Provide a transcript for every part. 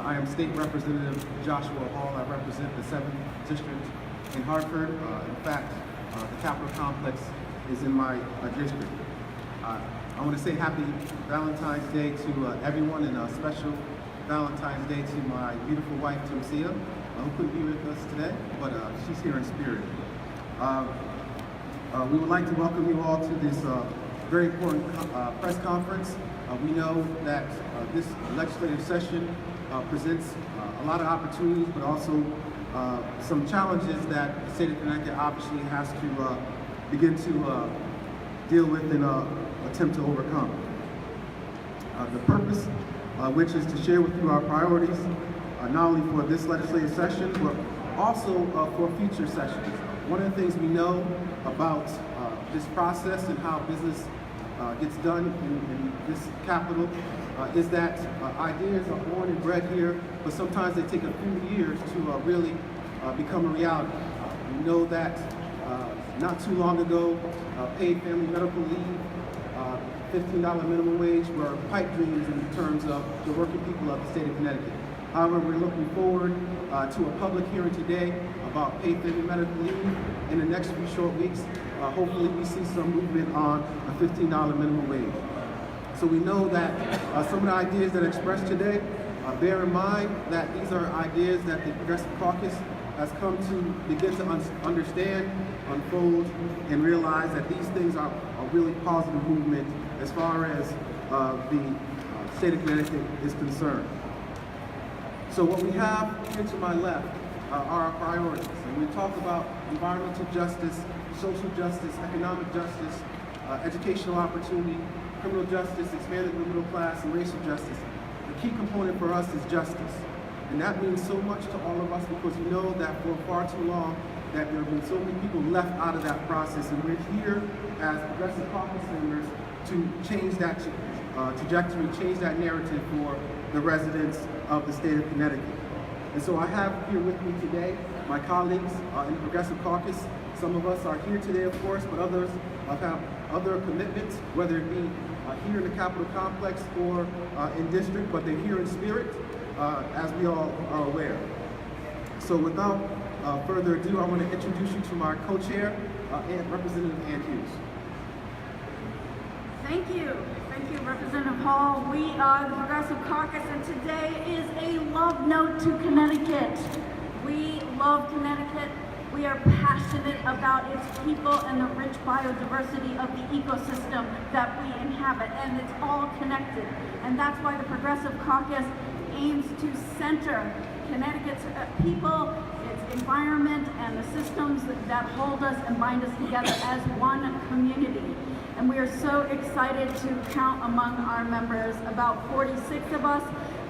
I am State Representative Joshua Hall. I represent the 7th District in Hartford. In fact, the Capitol Complex is in my district. I want to say happy Valentine's Day to everyone, and a special Valentine's Day to my beautiful wife, Tamsia, who couldn't be with us today, but she's here in spirit. We would like to welcome you all to this very important press conference. We know that this legislative session presents a lot of opportunities, but also some challenges that the state of Connecticut obviously has to begin to deal with and attempt to overcome. The purpose, which is to share with you our priorities, not only for this legislative session, but also for future sessions. One of the things we know about this process and how business gets done in this capital is that ideas are born and bred here, but sometimes they take a few years to really become a reality. We know that not too long ago, paid family medical leave, $15 minimum wage were pipe dreams in terms of the working people of the state of Connecticut. However, we're looking forward to a public hearing today about paid family medical leave. In the next few short weeks, hopefully we see some movement on a $15 minimum wage. So we know that some of the ideas that are expressed today, bear in mind that these are ideas that the Progressive Caucus has come to begin to understand, unfold, and realize that these things are a really positive movement as far as the state of Connecticut is concerned. So what we have here to my left are our priorities. And we talk about environmental justice, social justice, economic justice, educational opportunity, criminal justice, expanded the middle class, and racial justice. The key component for us is justice. And that means so much to all of us because we know that for far too long that there have been so many people left out of that process, and we're here as Progressive Caucus members to change that trajectory, change that narrative for the residents of the state of Connecticut. And so I have here with me today my colleagues in the Progressive Caucus. Some of us are here today, of course, but others have other commitments, whether it be here in the Capitol Complex or in district, but they're here in spirit, as we all are aware. So without further ado, I want to introduce you to my co-chair, Representative Ann Hughes. Thank you, Representative Hall. We are the Progressive Caucus, and today is a love note to Connecticut. We love Connecticut. We are passionate about its people and the rich biodiversity of the ecosystem that we inhabit, and it's all connected. And that's why the Progressive Caucus aims to center Connecticut's people, its environment, and the systems that hold us and bind us together as one community. And we are so excited to count among our members about 46 of us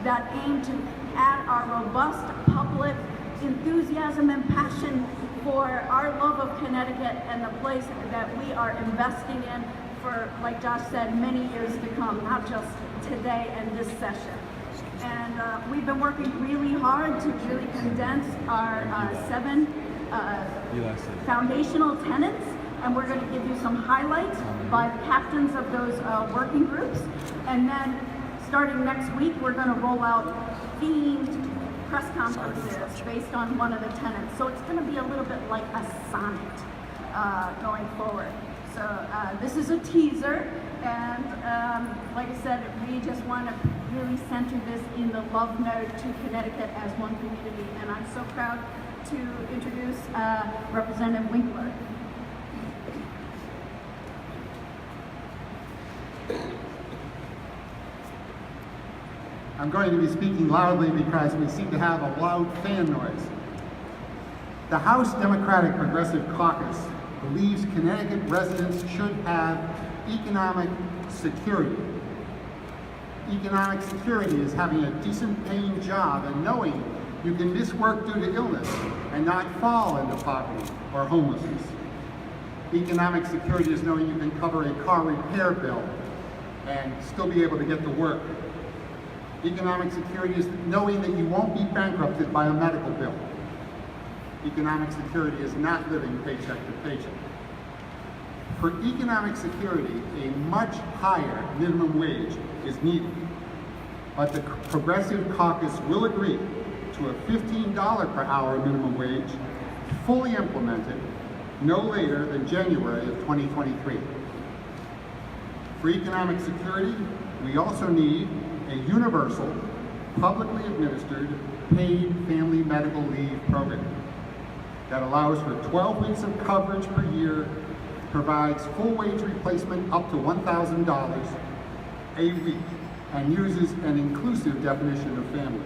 that aim to add our robust public enthusiasm and passion for our love of Connecticut and the place that we are investing in for, like Josh said, many years to come, not just today and this session. And we've been working really hard to really condense our 7 foundational tenets, and we're going to give you some highlights by the captains of those working groups. And then starting next week, we're going to roll out themed press conferences based on one of the tenets. So it's going to be a little bit like a sonnet going forward. So this is a teaser, and like I said, we just want to really center this in the love note to Connecticut as one community. And I'm so proud to introduce Representative Winkler. I'm going to be speaking loudly because we seem to have a loud fan noise. The House Democratic Progressive Caucus believes Connecticut residents should have economic security. Economic security is having a decent paying job and knowing you can miss work due to illness and not fall into poverty or homelessness. Economic security is knowing you can cover a car repair bill and still be able to get to work. Economic security is knowing that you won't be bankrupted by a medical bill. Economic security is not living paycheck to paycheck. For economic security, a much higher minimum wage is needed. but the Progressive Caucus will agree to a $15 per hour minimum wage, fully implemented no later than January of 2023. For economic security, we also need a universal, publicly administered, paid family medical leave program that allows for 12 weeks of coverage per year, provides full wage replacement up to $1,000 a week, and uses an inclusive definition of family.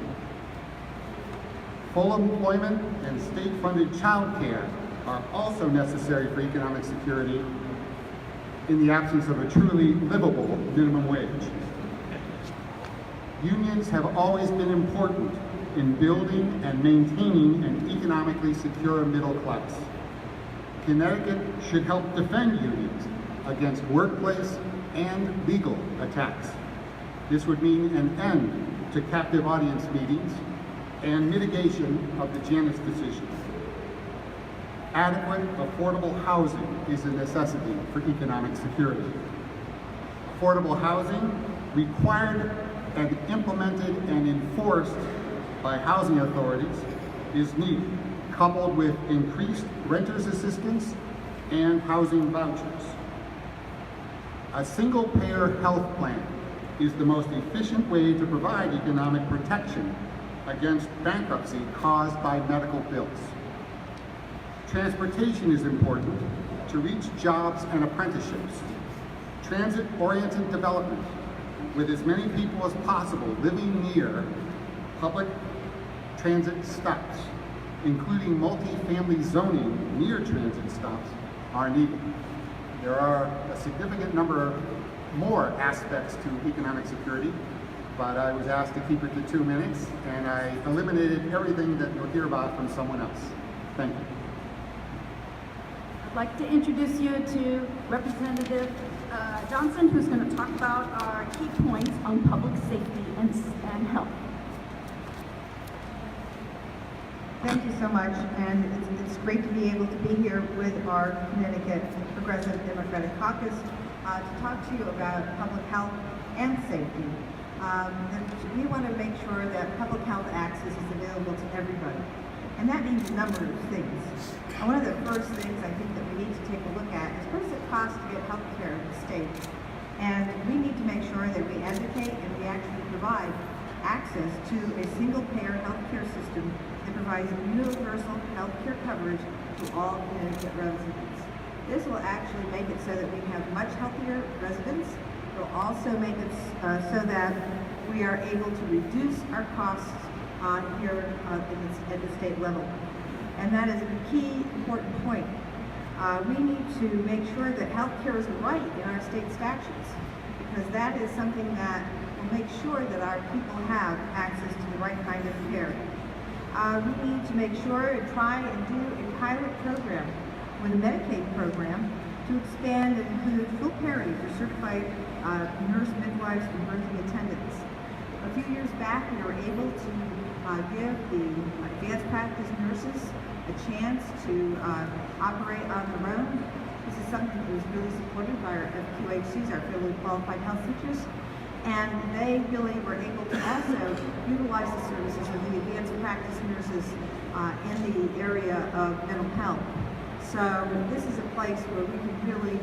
Full employment and state-funded child care are also necessary for economic security in the absence of a truly livable minimum wage. Unions have always been important in building and maintaining an economically secure middle class. Connecticut should help defend unions against workplace and legal attacks. This would mean an end to captive audience meetings and mitigation of the Janus decision. Adequate, affordable housing is a necessity for economic security. Affordable housing required and implemented and enforced by housing authorities is needed, coupled with increased renters assistance and housing vouchers. A single-payer health plan is the most efficient way to provide economic protection against bankruptcy caused by medical bills. Transportation is important to reach jobs and apprenticeships. Transit-oriented development, with as many people as possible living near public transit stops, including multi-family zoning near transit stops, are needed. There are a significant number of more aspects to economic security, but I was asked to keep it to 2 minutes, and I eliminated everything that you'll hear about from someone else. Thank you. I'd like to introduce you to Representative Johnson, who's going to talk about our key points on public safety and health. Thank you so much, and it's great to be able to be here with our Connecticut Progressive Democratic Caucus to talk to you about public health and safety. We want to make sure that public health access is available to everybody, and that means a number of things. And one of the first things I think that we need to take a look at is what does it cost to get health care in the state? And we need to make sure that we educate and we actually provide access to a single-payer health care system that provides universal health care coverage to all Connecticut residents. This will actually make it so that we have much healthier residents. It will also make it so that we are able to reduce our costs here at the state level. And that is a key important point. We need to make sure that health care is right in our state statutes, because that is something that will make sure that our people have access to the right kind of care. We need to make sure and try and do a pilot program with a Medicaid program to expand and include full parity for certified nurse midwives and birthing attendants. A few years back, we were able to give the advanced practice nurses a chance to operate on their own. This is something that was really supported by our FQHCs, our federally qualified health teachers, and they really were able to also utilize the services of the advanced practice nurses in the area of mental health. So this is a place where we can really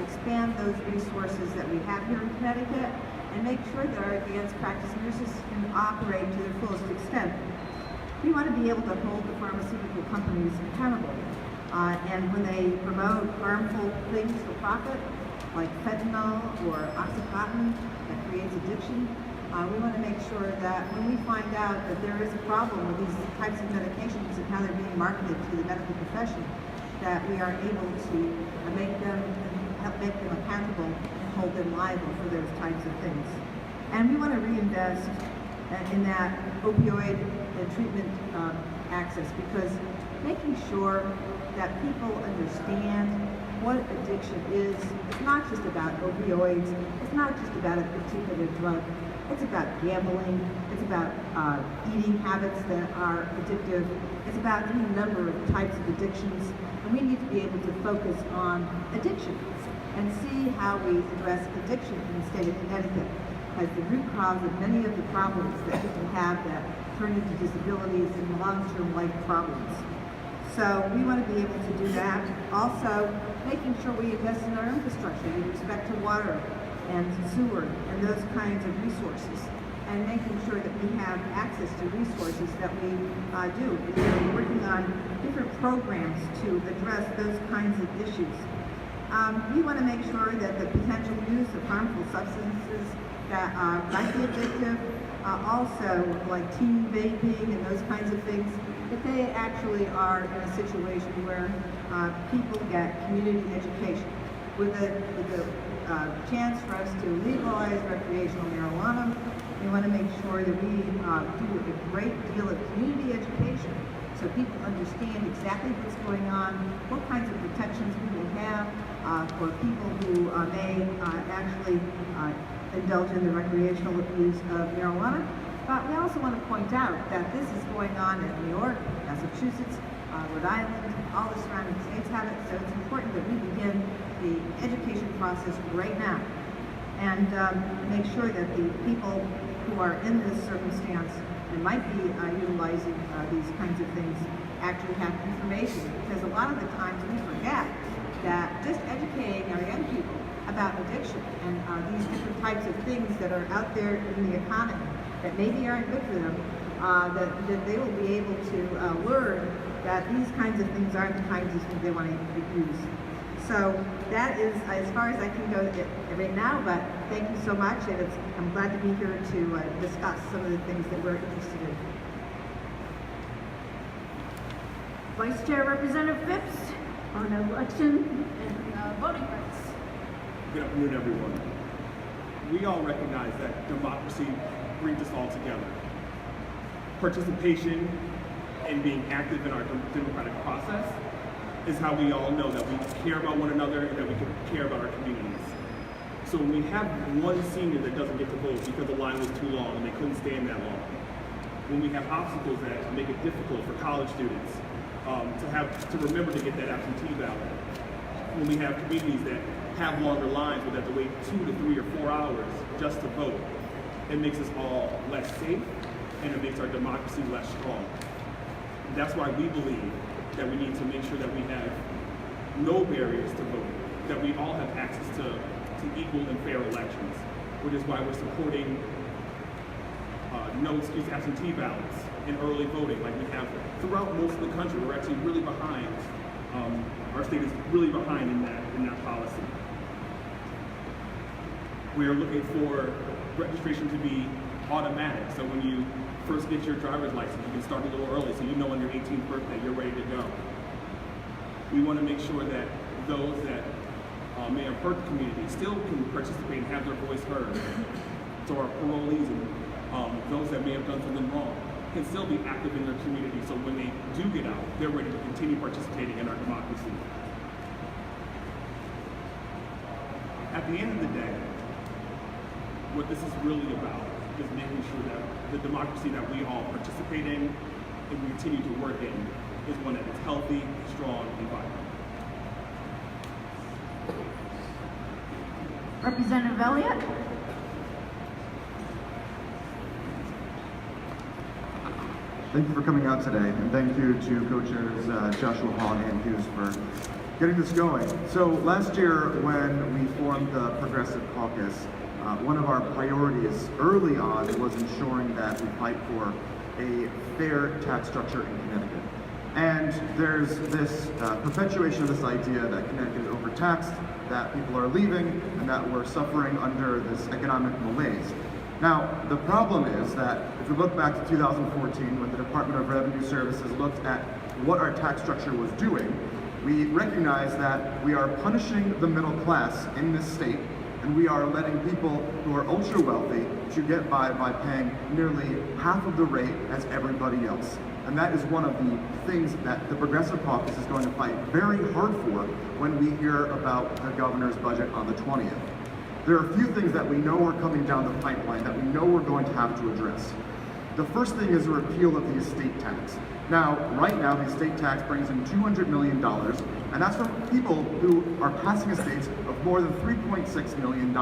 expand those resources that we have here in Connecticut and make sure that our advanced practice nurses can operate to their fullest extent. We want to be able to hold the pharmaceutical companies accountable. And when they promote harmful things for profit, like fentanyl or Oxycontin that creates addiction, we want to make sure that when we find out that there is a problem with these types of medications and how they're being marketed to the medical profession, that we are able to help make them accountable and hold them liable for those types of things. And we want to reinvest in that opioid and treatment access, because making sure that people understand what addiction is, it's not just about opioids, it's not just about a particular drug, it's about gambling, it's about eating habits that are addictive, it's about any number of types of addictions, and we need to be able to focus on addiction and see how we address addiction in the state of Connecticut. as the root cause of many of the problems that people have that turn into disabilities and long-term life problems. So we want to be able to do that. Also, making sure we invest in our infrastructure with respect to water and sewer and those kinds of resources, and making sure that we have access to resources that we do. We're working on different programs to address those kinds of issues. We want to make sure that the potential use of harmful substances that might be addictive, also like teen vaping and those kinds of things, that they actually are in a situation where people get community education. With the chance for us to legalize recreational marijuana, we want to make sure that we do a great deal of community education so people understand exactly what's going on, what kinds of protections we will have for people who may actually indulge in the recreational use of marijuana. But we also want to point out that this is going on in New York, Massachusetts, Rhode Island, all the surrounding states have it, so it's important that we begin the education process right now and make sure that the people who are in this circumstance and might be utilizing these kinds of things actually have information, because a lot of the times we forget that just educating our young people about addiction and these different types of things that are out there in the economy that maybe aren't good for them, that they will be able to learn that these kinds of things aren't the kinds of things they want to use. So that is as far as I can go right now, but thank you so much, and I'm glad to be here to discuss some of the things that we're interested in. Vice Chair Representative Phipps on election and voting rights. Good afternoon, everyone. We all recognize that democracy brings us all together. Participation and being active in our democratic process is how we all know that we care about one another and that we can care about our communities. So when we have one senior that doesn't get to vote because the line was too long and they couldn't stand that long, when we have obstacles that make it difficult for college students to remember to get that absentee ballot, when we have communities that have longer lines where they have to wait 2 to 3 or 4 hours just to vote, it makes us all less safe and it makes our democracy less strong. And that's why we believe that we need to make sure that we have no barriers to voting, that we all have access to equal and fair elections, which is why we're supporting no excuse absentee ballots and early voting like we have throughout most of the country. We're actually really behind. Our state is really behind in that policy. We are looking for registration to be automatic. So when you first get your driver's license, you can start a little early so you know on your 18th birthday you're ready to go. We want to make sure that those that may have hurt the community still can participate and have their voice heard. So our parolees and those that may have done something wrong can still be active in their community, so when they do get out, they're ready to continue participating in our democracy. At the end of the day, what this is really about is making sure that the democracy that we all participate in and we continue to work in is one that is healthy, strong, and vibrant. Representative Elliott. Thank you for coming out today, and thank you to co-chairs Joshua Hall and Ann Hughes for getting this going. So last year when we formed the Progressive Caucus, one of our priorities early on was ensuring that we fight for a fair tax structure in Connecticut. And there's this perpetuation of this idea that Connecticut is overtaxed, that people are leaving, and that we're suffering under this economic malaise. Now, the problem is that if we look back to 2014, when the Department of Revenue Services looked at what our tax structure was doing, we recognize that we are punishing the middle class in this state, and we are letting people who are ultra wealthy to get by paying nearly half of the rate as everybody else. And that is one of the things that the Progressive Caucus is going to fight very hard for when we hear about the governor's budget on the 20th. There are a few things that we know are coming down the pipeline that we know we're going to have to address. The first thing is a repeal of the estate tax. Now, right now, the estate tax brings in $200 million, and that's from people who are passing estates of more than $3.6 million.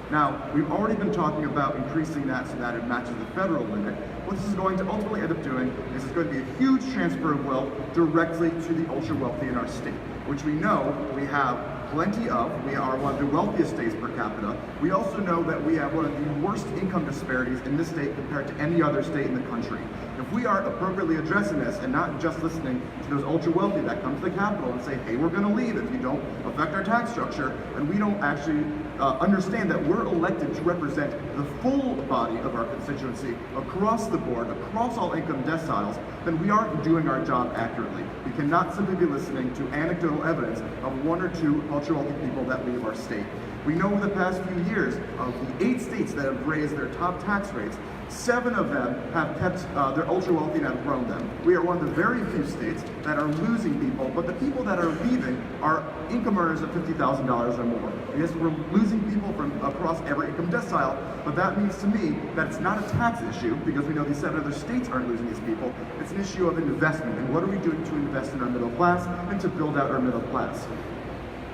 Now, we've already been talking about increasing that so that it matches the federal limit. What this is going to ultimately end up doing is it's going to be a huge transfer of wealth directly to the ultra wealthy in our state, which we know we have plenty of. We are one of the wealthiest states per capita. We also know that we have one of the worst income disparities in this state compared to any other state in the country. If we are appropriately addressing this and not just listening to those ultra wealthy that come to the Capitol and say, hey, we're going to leave if you don't affect our tax structure, and we don't actually understand that we're elected to represent the full body of our constituency across the board, across all income deciles, then we aren't doing our job accurately. We cannot simply be listening to anecdotal evidence of one or two ultra wealthy people that leave our state. We know in the past few years, of the 8 states that have raised their top tax rates, 7 of them have kept their ultra wealthy and have grown them. We are one of the very few states that are losing people, but the people that are leaving are income earners of $50,000 or more. Yes, we're losing people from across every income decile, but that means to me that it's not a tax issue, because we know these 7 other states aren't losing these people. It's an issue of investment, and what are we doing to invest in our middle class and to build out our middle class?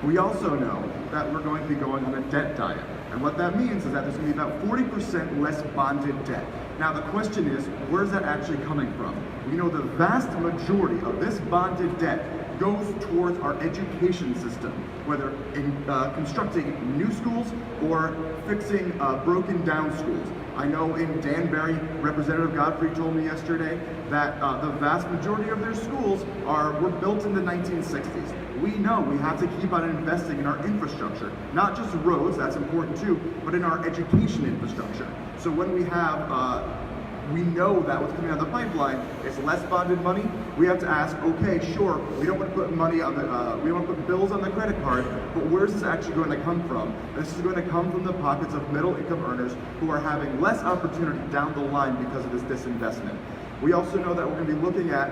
We also know that we're going to be going on a debt diet. And what that means is that there's going to be about 40% less bonded debt. Now the question is, where's that actually coming from? We know the vast majority of this bonded debt goes towards our education system, whether in constructing new schools or fixing broken down schools. I know in Danbury, Representative Godfrey told me yesterday that the vast majority of their schools were built in the 1960s. We know we have to keep on investing in our infrastructure, not just roads, that's important too, but in our education infrastructure. So when we have, we know that what's coming out of the pipeline is less bonded money. We have to ask, okay, sure, we don't want to put money on the, we don't want to put bills on the credit card, but where's this actually going to come from? This is going to come from the pockets of middle income earners who are having less opportunity down the line because of this disinvestment. We also know that we're going to be looking at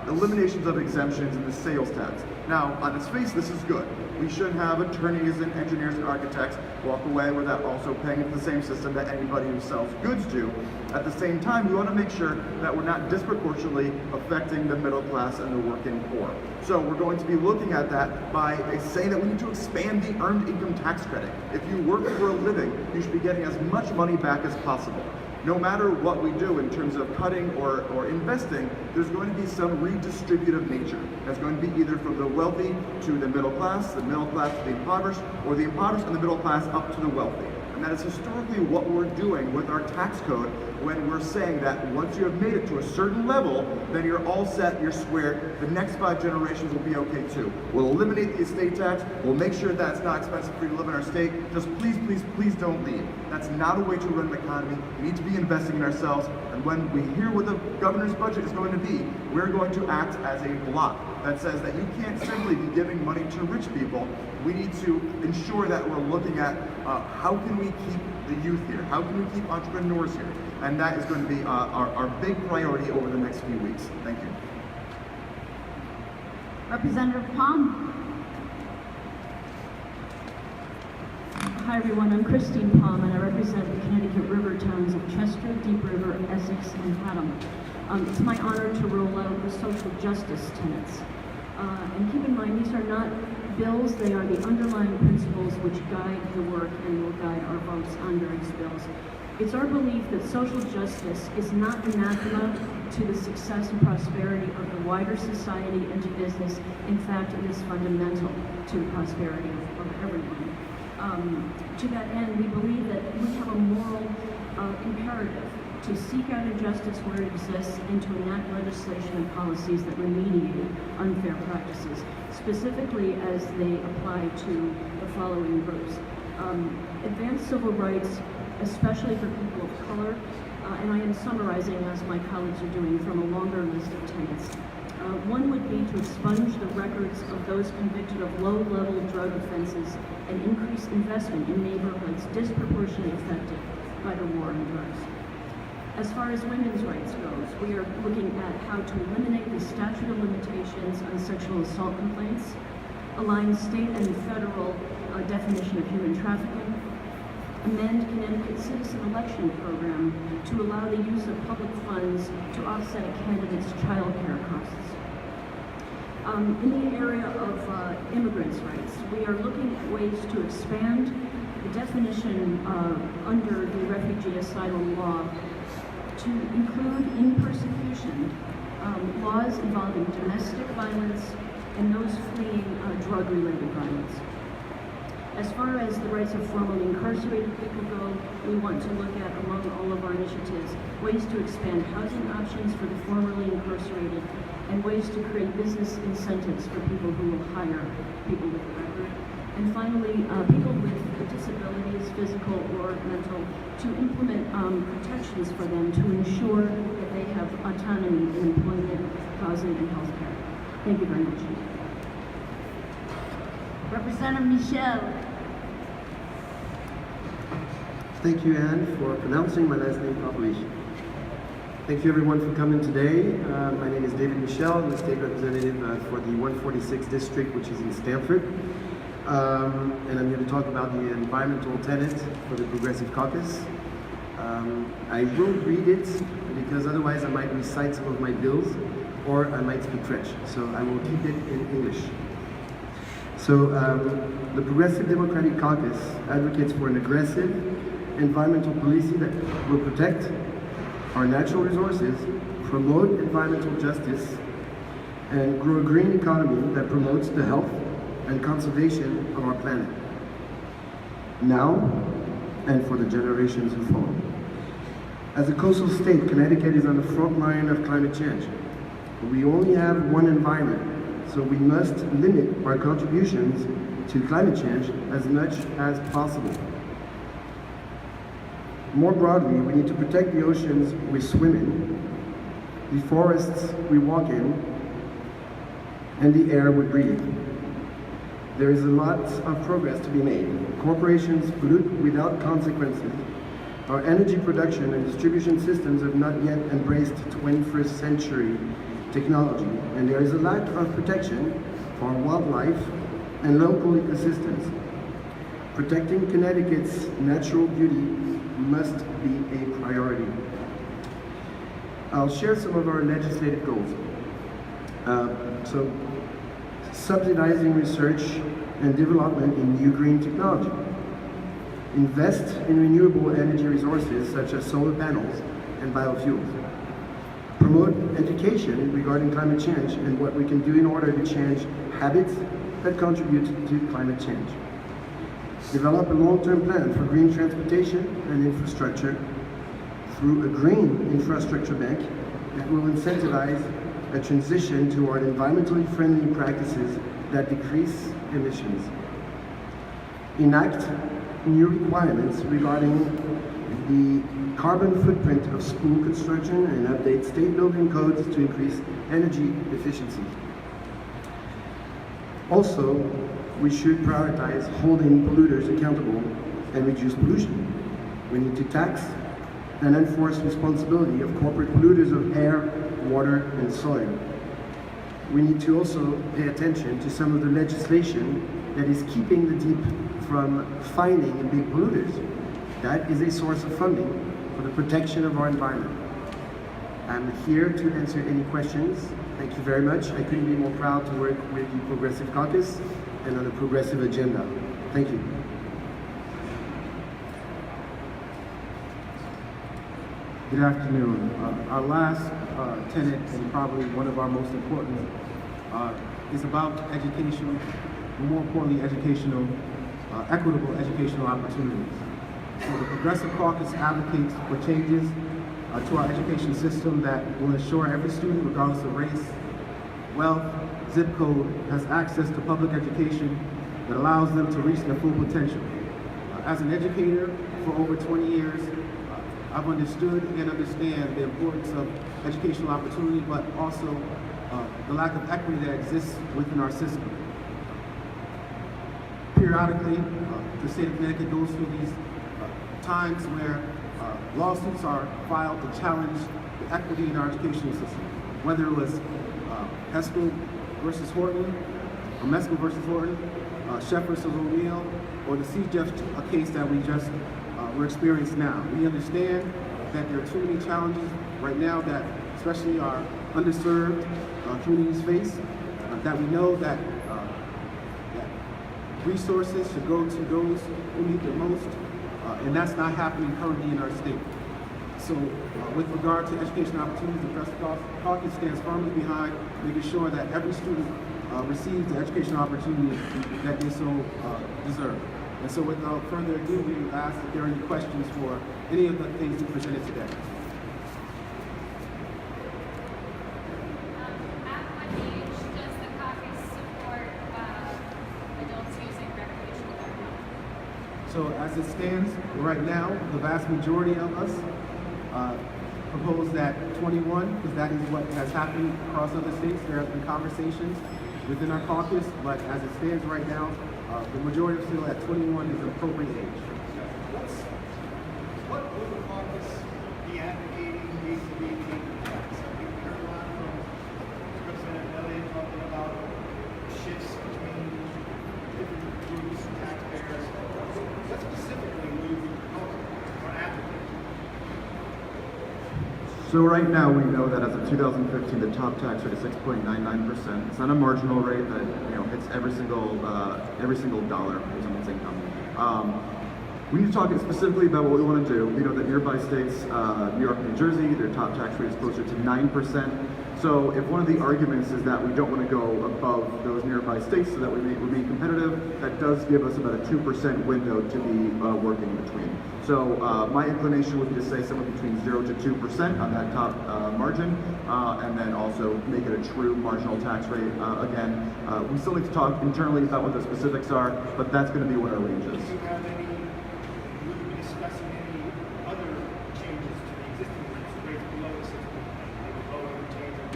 eliminations of exemptions in the sales tax. Now, on its face, this is good. We shouldn't have attorneys and engineers and architects walk away without also paying into the same system that anybody who sells goods do. At the same time, we want to make sure that we're not disproportionately affecting the middle class and the working poor. So we're going to be looking at that by saying that we need to expand the earned income tax credit. If you work for a living, you should be getting as much money back as possible. No matter what we do in terms of cutting or investing, there's going to be some redistributive nature. That's going to be either from the wealthy to the middle class to the impoverished, or the impoverished and the middle class up to the wealthy. And that is historically what we're doing with our tax code when we're saying that once you have made it to a certain level, then you're all set, you're square, the next 5 generations will be okay too. We'll eliminate the estate tax, we'll make sure that it's not expensive for you to live in our state, just please, please, please don't leave. That's not a way to run an economy. We need to be investing in ourselves, and when we hear what the governor's budget is going to be, we're going to act as a block that says that you can't simply be giving money to rich people. We need to ensure that we're looking at how can we keep the youth here? How can we keep entrepreneurs here? And that is going to be our big priority over the next few weeks. Thank you. Representative Palm. Hi everyone, I'm Christine Palm and I represent the Connecticut river towns of Chester, Deep River, Essex, and Haddam. It's my honor to roll out the social justice tenets. And keep in mind, these are not bills, they are the underlying principles which guide the work and will guide our votes on various bills. It's our belief that social justice is not anathema to the success and prosperity of the wider society and to business. In fact, it is fundamental to the prosperity of everyone. To that end, we believe that we have a moral imperative to seek out injustice where it exists and to enact legislation and policies that remediate unfair practices, specifically as they apply to the following groups. Advance civil rights, especially for people of color, and I am summarizing, as my colleagues are doing, from a longer list of tenets. One would be to expunge the records of those convicted of low-level drug offenses and increase investment in neighborhoods disproportionately affected by the war on drugs. As far as women's rights goes, we are looking at how to eliminate the statute of limitations on sexual assault complaints, align state and federal definition of human trafficking, amend Connecticut's citizen election program to allow the use of public funds to offset a candidate's child care costs. In the area of immigrants' rights, we are looking at ways to expand the definition under the refugee asylum law to include in persecution laws involving domestic violence and those fleeing drug-related violence. As far as the rights of formerly incarcerated people go, we want to look at, among all of our initiatives, ways to expand housing options for the formerly incarcerated and ways to create business incentives for people who will hire people with a record. And finally, people with disabilities, physical or mental, to implement protections for them to ensure that they have autonomy in employment, housing, and health care. Thank you very much. Representative Michel. Thank you, Anne, for pronouncing my last name properly. Thank you, everyone, for coming today. My name is David Michel. I'm the state representative for the 146 district, which is in Stamford. And I'm here to talk about the environmental tenet for the Progressive Caucus. I will read it because otherwise I might recite some of my bills or I might speak French. So I will keep it in English. So the Progressive Democratic Caucus advocates for an aggressive environmental policy that will protect our natural resources, promote environmental justice, and grow a green economy that promotes the health and conservation of our planet, now and for the generations who follow. As a coastal state, Connecticut is on the front line of climate change. We only have one environment, so we must limit our contributions to climate change as much as possible. More broadly, we need to protect the oceans we swim in, the forests we walk in, and the air we breathe. There is a lot of progress to be made. Corporations pollute without consequences. Our energy production and distribution systems have not yet embraced 21st century technology, and there is a lack of protection for wildlife and local ecosystems. Protecting Connecticut's natural beauty must be a priority. I'll share some of our legislative goals. Subsidizing research and development in new green technology. Invest in renewable energy resources such as solar panels and biofuels. Promote education regarding climate change and what we can do in order to change habits that contribute to climate change. Develop a long-term plan for green transportation and infrastructure through a green infrastructure bank that will incentivize a transition toward environmentally friendly practices that decrease emissions. Enact new requirements regarding the carbon footprint of school construction and update state building codes to increase energy efficiency. Also, we should prioritize holding polluters accountable and reduce pollution. We need to tax and enforce responsibility of corporate polluters of air, water, and soil. We need to also pay attention to some of the legislation that is keeping the deep from finding big polluters. That is a source of funding for the protection of our environment. I'm here to answer any questions. Thank you very much. I couldn't be more proud to work with the Progressive Caucus and on a progressive agenda. Thank you. Good afternoon. Our last tenet, and probably one of our most important, is about education, and more importantly, equitable educational opportunities. So the Progressive Caucus advocates for changes to our education system that will ensure every student, regardless of race, wealth, zip code, has access to public education that allows them to reach their full potential. As an educator for over 20 years, I've understood and understand the importance of educational opportunity, but also the lack of equity that exists within our system. Periodically, the state of Connecticut goes through these times where lawsuits are filed to challenge the equity in our educational system, whether it was Heskel versus Horton, or Meskel versus Horton, Sheff versus O'Neill, or the CJEF case that we're experiencing now. We understand that there are too many challenges right now that especially our underserved communities face, that we know that resources should go to those who need the most, and that's not happening currently in our state. So with regard to education opportunities, the Progressive Caucus stands firmly behind making sure that every student receives the education opportunity that they so deserve. And so without further ado, we will ask if there are any questions for any of the things we presented today. At what age does the caucus support adults using recreational marijuana? So as it stands right now, the vast majority of us propose that 21, because that is what has happened across other states. There have been conversations within our caucus, but as it stands right now, the majority feel that 21 is an appropriate age. What would the caucus be advocating vis-a-vis the income tax? We've heard a lot from Representative Elliott talking about shifts between different groups and taxpayers. What specifically would you be proposing or advocating? So right now we know that as of 2015, the top tax rate is 6.99%. It's not a marginal rate that hits every single dollar of someone's income. We need to talk specifically about what we want to do. We know that nearby states, New York and New Jersey, their top tax rate is closer to 9%. So if one of the arguments is that we don't want to go above those nearby states so that we remain competitive, that does give us about a 2% window to be working between. So my inclination would be to say somewhere between 0 to 2% on that top margin, and then also make it a true marginal tax rate. Again, we still need to talk internally about what the specifics are, but that's going to be what our range is. Do you have any, would you be discussing any other changes to the existing rates below the system? Like lower retain them,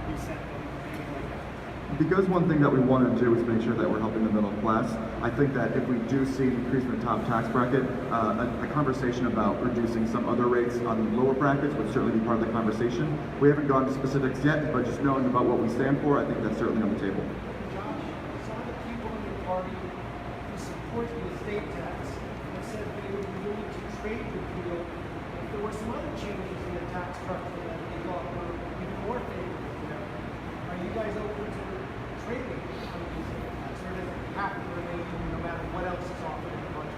reset them, anything like that? Because one thing that we want to do is make sure that we're helping the middle class. I think that if we do see an increase in the top tax bracket, a conversation about reducing some other rates on the lower brackets would certainly be part of the conversation. We haven't gone to specifics yet, but just knowing about what we stand for, I think that's certainly on the table. Josh, some of the people in your party who support the estate tax have said they would be willing to trade with you if there were some other changes in the tax structure that they thought were even more favorable to them. Are you guys open to trading on the estate tax, or does it have to remain no matter what else is offered in the budget?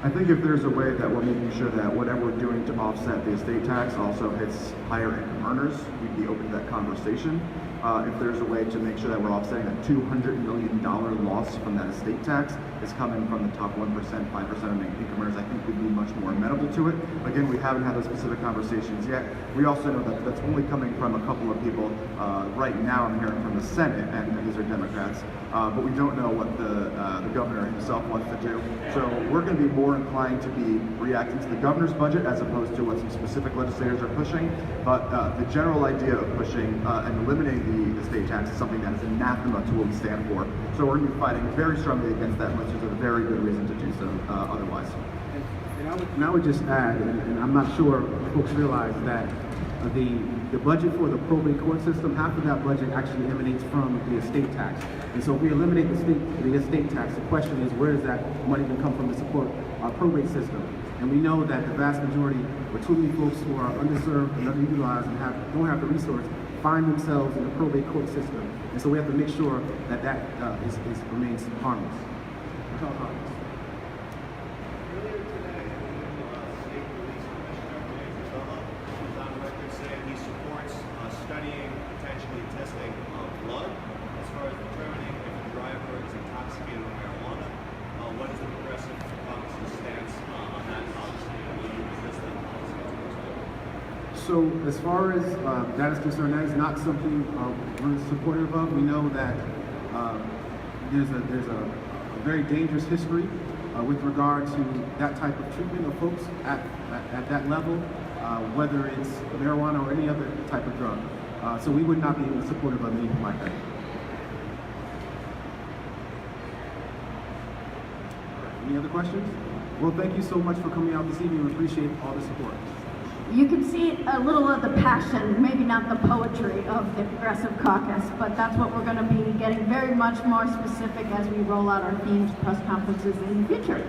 I think if there's a way that we're making sure that whatever we're doing to offset the estate tax also hits higher income earners, we'd be open to that conversation. If there's a way to make sure that we're offsetting a $200 million loss from that estate tax is coming from the top 1%, 5% of income earners, I think we'd be much more amenable to it. Again, we haven't had those specific conversations yet. We also know that that's only coming from a couple of people. Right now I'm hearing from the Senate, and these are Democrats, but we don't know what the governor himself wants to do. So we're going to be more inclined to be reacting to the governor's budget as opposed to what some specific legislators are pushing. But the general idea of pushing and eliminating the estate tax is something that is anathema to what we stand for. So we're going to be fighting very strongly against that, unless there's a very good reason to do so otherwise. And I would just add, and I'm not sure folks realize that the budget for the probate court system, half of that budget actually emanates from the estate tax. And so if we eliminate the estate tax, the question is where does that money can come from to support our probate system? And we know that the vast majority, or too many folks who are underserved and underutilized and don't have the resource, find themselves in the probate court system. And so we have to make sure that remains harmless. Earlier today, State Police Commissioner James Villa was on record saying he supports studying, potentially testing blood as far as determining if a driver is intoxicated with marijuana. What is the Progressive Caucus's stance on that policy? Will you resist that policy? So as far as that is concerned, that is not something we're supportive of. We know that there's a very dangerous history with regard to that type of treatment of folks at that level, whether it's marijuana or any other type of drug. So we would not be supportive of anything like that. Any other questions? Well, thank you so much for coming out this evening. We appreciate all the support. You can see a little of the passion, maybe not the poetry of the Progressive Caucus, but that's what we're going to be getting very much more specific as we roll out our themed press conferences in the future.